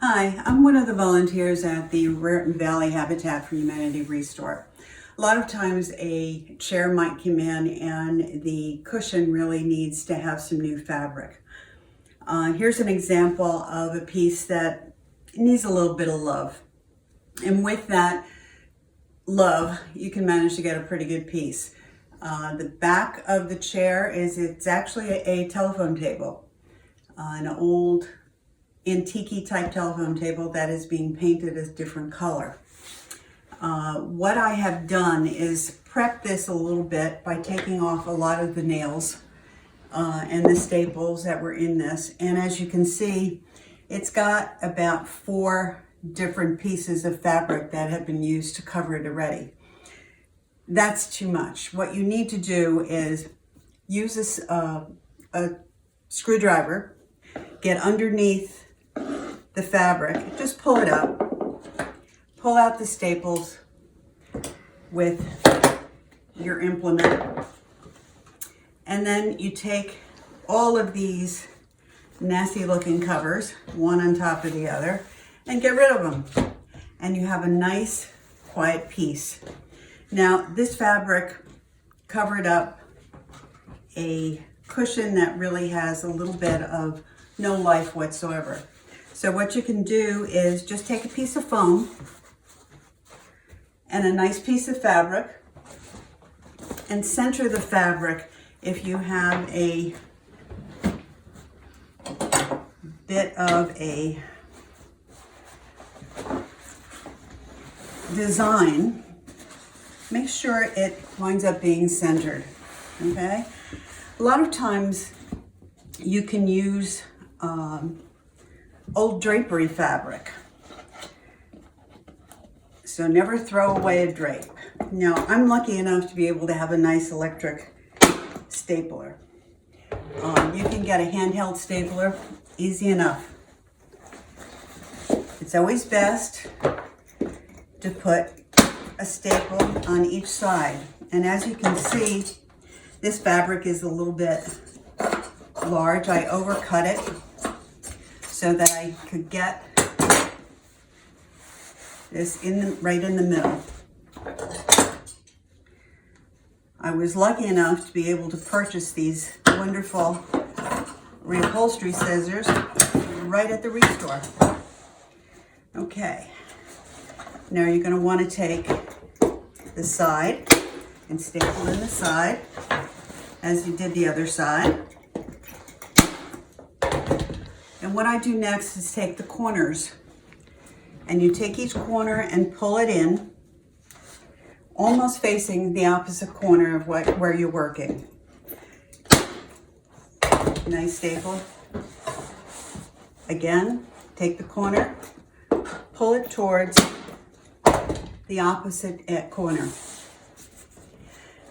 Hi, I'm one of the volunteers at the Raritan Valley Habitat for Humanity Restore. A lot of times a chair might come in and the cushion really needs to have some new fabric. Here's an example of a piece that needs a little bit of love. And with that love, you can manage to get a pretty good piece. The back of the chair it's actually a telephone table, an old antique type telephone table that is being painted a different color. What I have done is prep this a little bit by taking off a lot of the nails and the staples that were in this. And as you can see, it's got about 4 different pieces of fabric that have been used to cover it already. That's too much. What you need to do is use a screwdriver, get underneath the fabric, just pull it up, pull out the staples with your implement, and then you take all of these nasty looking covers, one on top of the other, and get rid of them. And you have a nice quiet piece. Now this fabric covered up a cushion that really has a little bit of no life whatsoever. So what you can do is just take a piece of foam and a nice piece of fabric and center the fabric. If you have a bit of a design, make sure it winds up being centered, okay? A lot of times you can use old drapery fabric. So never throw away a drape. Now, I'm lucky enough to be able to have a nice electric stapler. You can get a handheld stapler, easy enough. It's always best to put a staple on each side. And as you can see, this fabric is a little bit large. I overcut it so that I could get this right in the middle. I was lucky enough to be able to purchase these wonderful reupholstery scissors right at the Restore. Okay, now you're going to want to take the side and staple in the side as you did the other side. And what I do next is take the corners, and you take each corner and pull it in, almost facing the opposite corner of where you're working. Nice staple. Again, take the corner, pull it towards the opposite corner.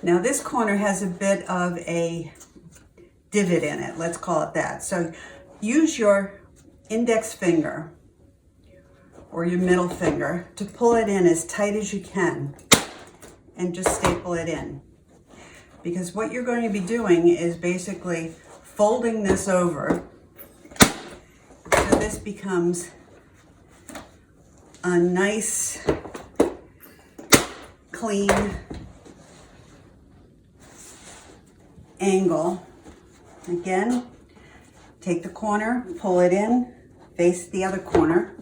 Now this corner has a bit of a divot in it, let's call it that. So use your index finger or your middle finger to pull it in as tight as you can and just staple it in. Because what you're going to be doing is basically folding this over so this becomes a nice, clean angle. Again, take the corner, pull it in, face the other corner.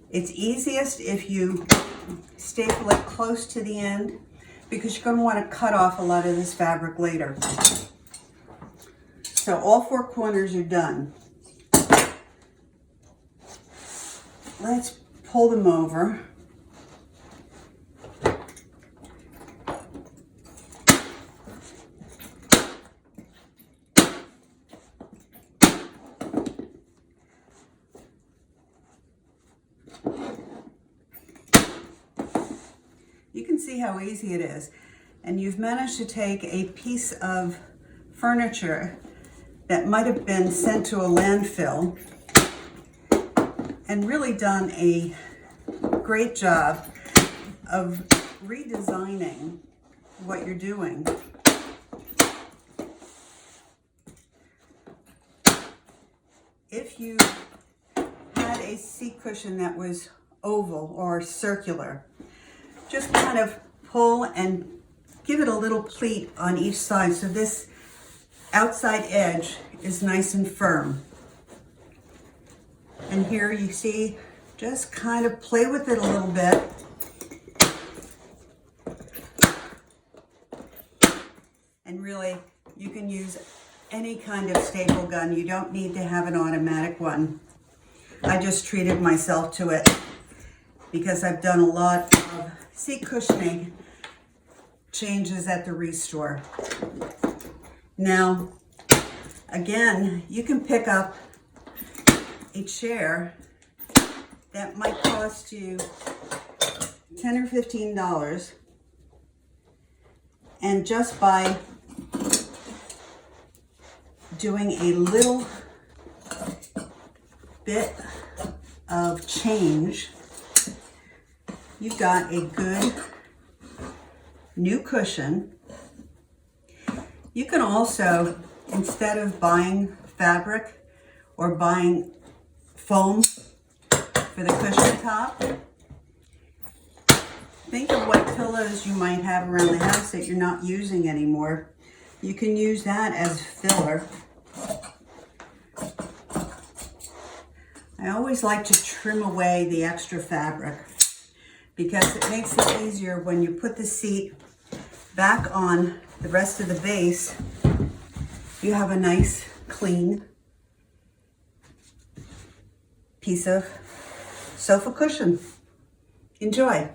It's easiest if you staple it close to the end because you're going to want to cut off a lot of this fabric later. So all 4 corners are done. Let's pull them over. You can see how easy it is. And you've managed to take a piece of furniture that might have been sent to a landfill and really done a great job of redesigning what you're doing. If you had a a seat cushion that was oval or circular, just kind of pull and give it a little pleat on each side so this outside edge is nice and firm. And here you see, just kind of play with it a little bit. And really, you can use any kind of staple gun. You don't need to have an automatic one. I just treated myself to it because I've done a lot of seat cushioning changes at the Restore. Now, again, you can pick up a chair that might cost you $10 or $15, and just by doing a little bit of change, you've got a good new cushion. You can also, instead of buying fabric or buying foam for the cushion top, think of what pillows you might have around the house that you're not using anymore. You can use that as filler. I always like to trim away the extra fabric because it makes it easier when you put the seat back on the rest of the base. You have a nice, clean piece of sofa cushion. Enjoy.